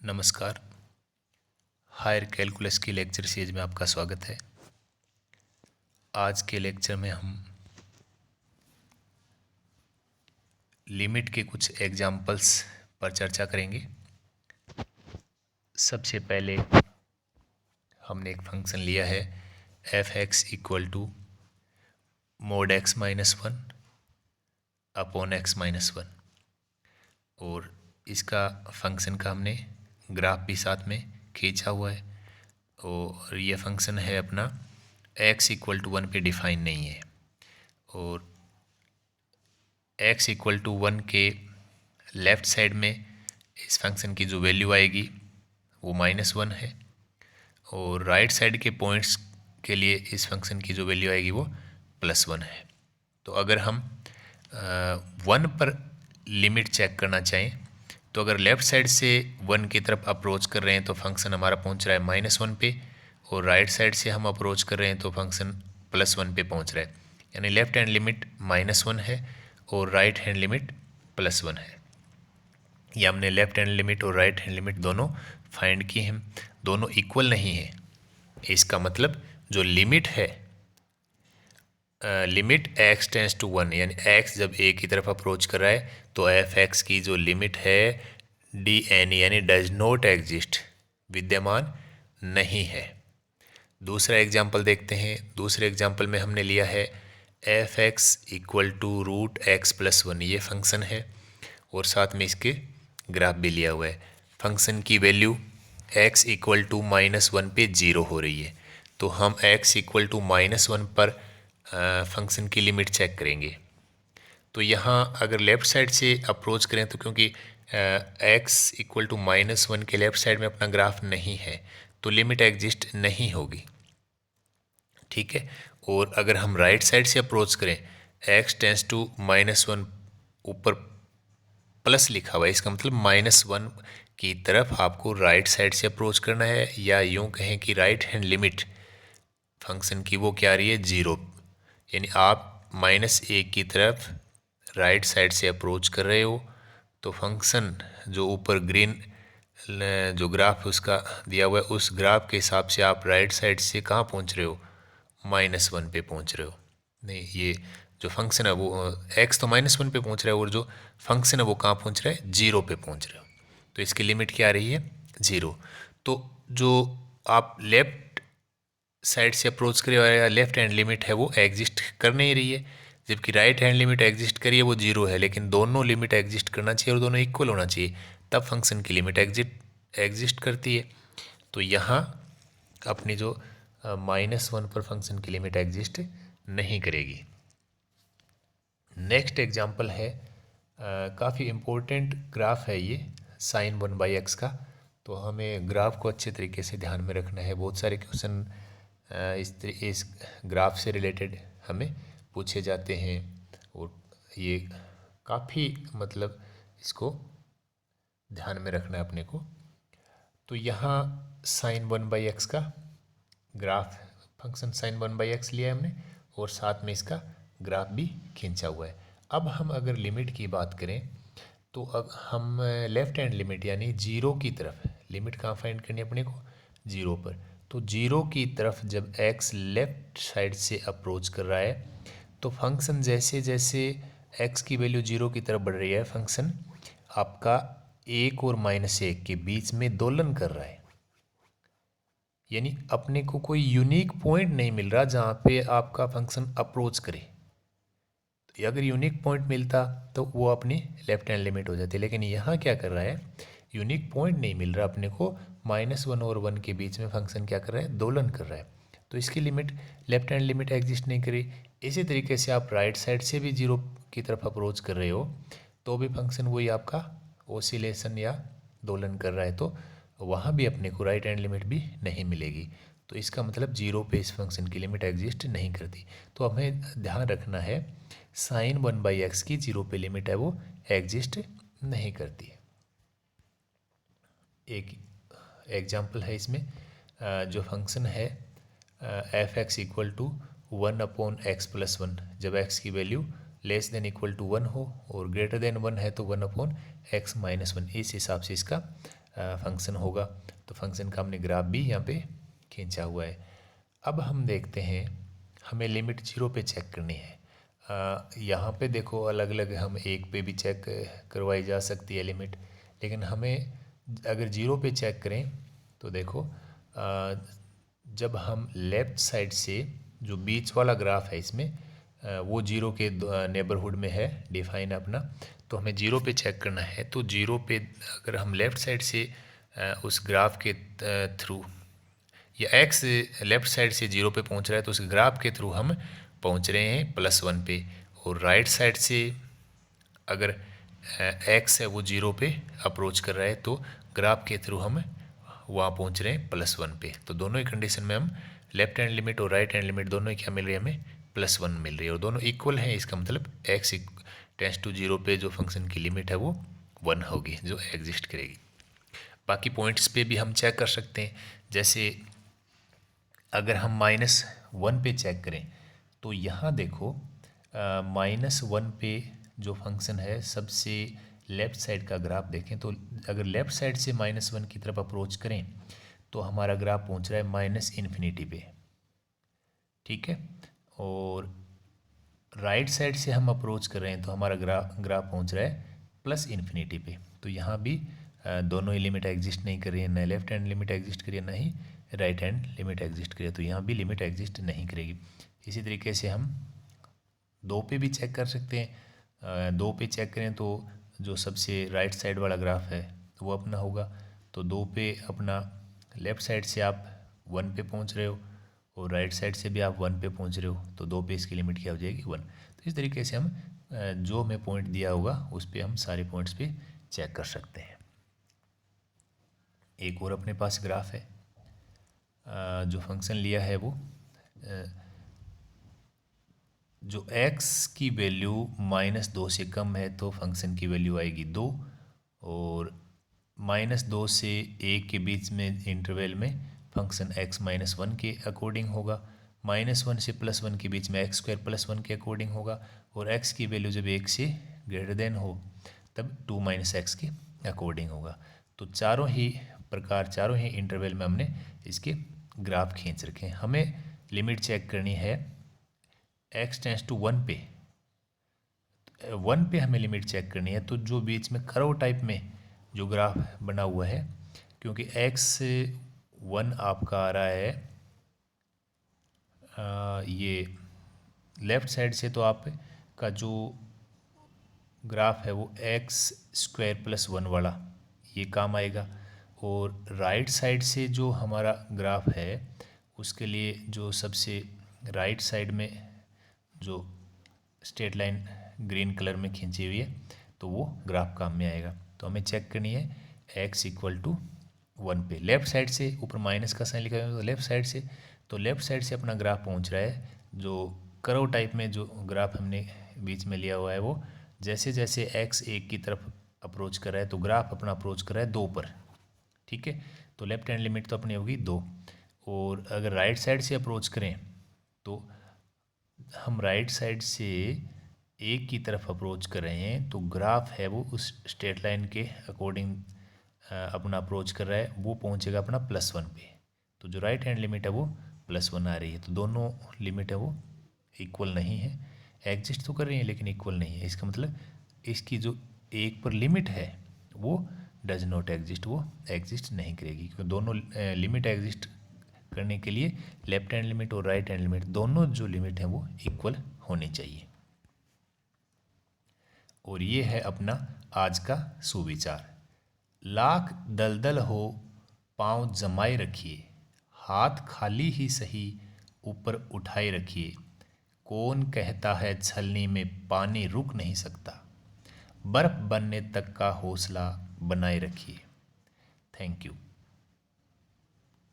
नमस्कार। Higher calculus की lecture series में आपका स्वागत है। आज के लेक्चर में हम लिमिट के कुछ एग्जाम्पल्स पर चर्चा करेंगे। सबसे पहले हमने एक फंक्शन लिया है f x equal to mod x minus one upon x minus one, और इसका फंक्शन का हमने ग्राफ भी साथ में खींचा हुआ है। और ये फंक्शन है अपना एक्स इक्वल टू वन पे डिफाइन नहीं है, और x इक्वल टू वन के लेफ़्ट साइड में इस फंक्शन की जो वैल्यू आएगी वो माइनस वन है, और राइट साइड के पॉइंट्स के लिए इस फंक्शन की जो वैल्यू आएगी वो प्लस वन है। तो अगर हम वन पर लिमिट चेक करना चाहें तो अगर लेफ़्ट साइड से वन की तरफ अप्रोच कर रहे हैं तो फंक्शन हमारा पहुंच रहा है माइनस वन पे, और राइट साइड से हम अप्रोच कर रहे हैं तो फंक्शन प्लस वन पे पहुंच रहा है। यानी left hand limit minus one है और right hand limit plus one है। ये हमने लेफ़्ट हैंड लिमिट और राइट हैंड लिमिट दोनों फाइंड की हैं, दोनों इक्वल नहीं है। इसका मतलब जो लिमिट है, limit x tends to one, यानी x जब a की तरफ अप्रोच कर रहा है तो एफ एक्स की जो लिमिट है डी एन यानी डज नॉट एग्जिस्ट, विद्यमान नहीं है। दूसरा एग्जाम्पल देखते हैं। दूसरे एग्जाम्पल में हमने लिया है f x equal to root x plus one, ये फंक्शन है और साथ में इसके ग्राफ भी लिया हुआ है। फंक्शन की value x equal to minus one पे ज़ीरो हो रही है, तो हम x equal to minus one पर फंक्शन की लिमिट चेक करेंगे। तो यहाँ अगर लेफ़्ट साइड से अप्रोच करें तो क्योंकि x equal to minus one के लेफ़्ट साइड में अपना ग्राफ नहीं है तो लिमिट एग्जिस्ट नहीं होगी, ठीक है। और अगर हम राइट साइड से अप्रोच करें, x tends to minus one, ऊपर प्लस लिखा हुआ है, इसका मतलब माइनस वन की तरफ आपको राइट साइड से अप्रोच करना है, या यूँ कहें कि राइट हैंड लिमिट फंक्शन की वो क्या आ रही है, ज़ीरो। यानी आप माइनस ए की तरफ राइट साइड से अप्रोच कर रहे हो तो फंक्शन जो ऊपर ग्रीन जो ग्राफ उसका दिया हुआ है उस ग्राफ के हिसाब से आप राइट साइड से कहाँ पहुँच रहे हो, माइनस वन पे पहुँच रहे हो। नहीं, ये जो फंक्शन है वो एक्स तो माइनस वन पे पहुँच रहा है और जो फंक्शन है वो कहाँ पहुँच रहा है, जीरो पे पहुँच रहे हो। तो इसकी लिमिट क्या आ रही है, ज़ीरो। तो जो आप लेफ्ट साइड से अप्रोच करे या लेफ्ट हैंड लिमिट है वो एग्जिस्ट कर नहीं रही है, जबकि राइट हैंड लिमिट एग्जिस्ट करिए वो जीरो है। लेकिन दोनों लिमिट एग्जिस्ट करना चाहिए और दोनों इक्वल होना चाहिए, तब फंक्शन की लिमिट एग्जिस्ट करती है। तो यहाँ अपनी जो माइनस वन पर फंक्शन की लिमिट एग्जिस्ट नहीं करेगी। नेक्स्ट एग्जांपल है, काफ़ी इम्पोर्टेंट ग्राफ है ये साइन वन बाई एक्स का, तो हमें ग्राफ को अच्छे तरीके से ध्यान में रखना है। बहुत सारे क्वेश्चन इस ग्राफ से रिलेटेड हमें पूछे जाते हैं और ये काफ़ी मतलब इसको ध्यान में रखना है अपने को। तो यहाँ साइन वन बाई एक्स का graph, function sine one by x लिया है हमने और साथ में इसका ग्राफ भी खींचा हुआ है। अब हम अगर लिमिट की बात करें तो अब हम लेफ़्ट हैंड लिमिट यानी जीरो की तरफ, लिमिट कहाँ फाइंड करनी है अपने को, जीरो पर। तो जीरो की तरफ जब x लेफ़्ट साइड से अप्रोच कर रहा है तो फंक्शन जैसे जैसे x की वैल्यू जीरो की तरफ बढ़ रही है, फंक्शन आपका एक और माइनस एक के बीच में दोलन कर रहा है। यानी अपने को कोई यूनिक पॉइंट नहीं मिल रहा जहाँ पे आपका फंक्शन अप्रोच करे। तो अगर यूनिक पॉइंट मिलता तो वो अपनी लेफ्ट हैंड लिमिट हो जाती है, लेकिन यहाँ क्या कर रहा है, यूनिक पॉइंट नहीं मिल रहा अपने को, माइनस वन और वन के बीच में फंक्शन क्या कर रहा है, दोलन कर रहा है। तो इसकी limit left hand limit exist नहीं करी। इसी तरीके से आप राइट साइड से भी जीरो की तरफ अप्रोच कर रहे हो तो भी फंक्शन वही आपका ओसिलेशन या दोलन कर रहा है, तो वहाँ भी अपने को राइट हैंड लिमिट भी नहीं मिलेगी। तो इसका मतलब जीरो पे इस फंक्शन की लिमिट एग्जिस्ट नहीं करती। तो हमें ध्यान रखना है साइन वन बाई एक्स की जीरो पे लिमिट है वो एग्जिस्ट नहीं करती है। एक एग्जाम्पल है इसमें, जो फंक्शन है f x equal to one upon x plus one, जब एक्स की value less than equal to one हो और ग्रेटर देन वन है तो one upon x minus one, इस हिसाब से इसका फंक्शन होगा। तो फंक्शन का हमने ग्राफ भी यहाँ पे खींचा हुआ है। अब हम देखते हैं, हमें लिमिट 0 पे चेक करनी है। यहाँ पे देखो अलग अलग, हम 1 पे भी चेक करवाई जा सकती है लिमिट, लेकिन हमें अगर 0 पे चेक करें तो देखो जब हम लेफ़्ट साइड से जो बीच वाला ग्राफ है इसमें वो 0 के नेबरहुड में है डिफाइन अपना, तो हमें 0 पे चेक करना है। तो 0 पे अगर हम लेफ़्ट साइड से उस ग्राफ के थ्रू, या एक्स लेफ़्ट साइड से 0 पे पहुंच रहा है तो उस ग्राफ के थ्रू हम पहुंच रहे हैं +1 पे, और राइट साइड से अगर एक्स है वो 0 पे अप्रोच कर रहा है तो ग्राफ के थ्रू हम वहाँ पहुँच रहे हैं +1 पे। तो दोनों ही कंडीशन में हम लेफ्ट हैंड लिमिट और राइट हैंड लिमिट दोनों ही क्या मिल रही है, हमें +1 मिल रही है, और दोनों इक्वल हैं। इसका मतलब एक्स टेंस टू 0 पे जो फंक्शन की लिमिट है वो 1 होगी, जो एग्जिस्ट करेगी। बाकी पॉइंट्स पे भी हम चेक कर सकते हैं, जैसे अगर हम -1 पे चेक करें तो यहाँ देखो -1 पे जो फंक्शन है सबसे लेफ़्ट साइड का ग्राफ देखें तो अगर लेफ़्ट साइड से -1 की तरफ अप्रोच करें तो हमारा ग्राफ पहुँच रहा है -इन्फिनिटी पे, ठीक है। और राइट साइड से हम अप्रोच कर रहे हैं तो हमारा ग्राफ पहुँच रहा है +इन्फिनिटी पे। तो यहाँ भी दोनों ही लिमिट एग्जिस्ट नहीं कर रही है, न लेफ्ट हैंड लिमिट एग्जिस्ट करिए ना ही राइट हैंड लिमिट एग्जिस्ट करिए, तो यहाँ भी लिमिट एग्जिस्ट नहीं करेगी। इसी तरीके से हम 2 पे भी चेक कर सकते हैं। 2 पे चेक करें तो जो सबसे राइट साइड वाला ग्राफ है वो अपना होगा, तो 2 पे अपना लेफ़्ट साइड से आप 1 पे पहुंच रहे हो और राइट साइड से भी आप 1 पे पहुंच रहे हो, तो 2 पे इसकी लिमिट क्या हो जाएगी 1। तो इस तरीके से हम जो हमें पॉइंट दिया होगा उस पर हम सारे पॉइंट्स पे चेक कर सकते हैं। एक और अपने पास ग्राफ है, जो फंक्शन लिया है वो जो x की वैल्यू -2 से कम है तो फंक्शन की वैल्यू आएगी 2, और -2 से 1 के बीच में इंटरवल में फंक्शन x -1 के अकॉर्डिंग होगा, -1 से +1 के बीच में x² +1 के अकॉर्डिंग होगा, और x की वैल्यू जब 1 से ग्रेटर देन हो तब 2 - x के अकॉर्डिंग होगा। तो चारों ही प्रकार, चारों ही इंटरवल में हमने इसके ग्राफ खींच रखे हैं। हमें लिमिट चेक करनी है x टेंस टू 1 पे, 1 पे हमें लिमिट चेक करनी है। तो जो बीच में कर्व टाइप में जो ग्राफ बना हुआ है, क्योंकि x 1 आपका आ रहा है ये लेफ़्ट साइड से, तो आपका जो ग्राफ है वो x² +1 वाला ये काम आएगा, और राइट साइड से जो हमारा ग्राफ है उसके लिए जो सबसे राइट साइड में जो स्ट्रेट लाइन ग्रीन कलर में खींची हुई है तो वो ग्राफ काम में आएगा। तो हमें चेक करनी है x = 1 पे, लेफ़्ट साइड से, ऊपर माइनस का साइन लिखा हुआ है तो लेफ़्ट साइड से, तो लेफ़्ट साइड से अपना ग्राफ पहुंच रहा है। जो कर्व टाइप में जो ग्राफ हमने बीच में लिया हुआ है वो जैसे जैसे x 1 की तरफ अप्रोच कर रहा है तो ग्राफ अपना अप्रोच कर रहा है 2 पर, ठीक है। तो लेफ्ट हैंड लिमिट तो अपनी होगी 2, और अगर राइट साइड से अप्रोच करें तो हम राइट साइड से 1 की तरफ अप्रोच कर रहे हैं तो ग्राफ है वो उस स्ट्रेट लाइन के अकॉर्डिंग अपना अप्रोच कर रहा है, वो पहुंचेगा अपना +1 पे। तो जो राइट हैंड लिमिट है वो +1 आ रही है। तो दोनों लिमिट है वो इक्वल नहीं है, एग्जिस्ट तो कर रही है लेकिन इक्वल नहीं है। इसका मतलब इसकी जो 1 पर लिमिट है वो डज नॉट एग्जिस्ट, वो एग्जिस्ट नहीं करेगी, क्योंकि दोनों लिमिट एग्जिस्ट करने के लिए लेफ्ट हैंड लिमिट और राइट हैंड लिमिट दोनों जो लिमिट है वो इक्वल होनी चाहिए। और ये है अपना आज का सुविचार। लाख दलदल हो पाँव जमाए रखिए, हाथ खाली ही सही ऊपर उठाए रखिए, कौन कहता है छलनी में पानी रुक नहीं सकता, बर्फ बनने तक का हौसला बनाए रखिए। Thank you.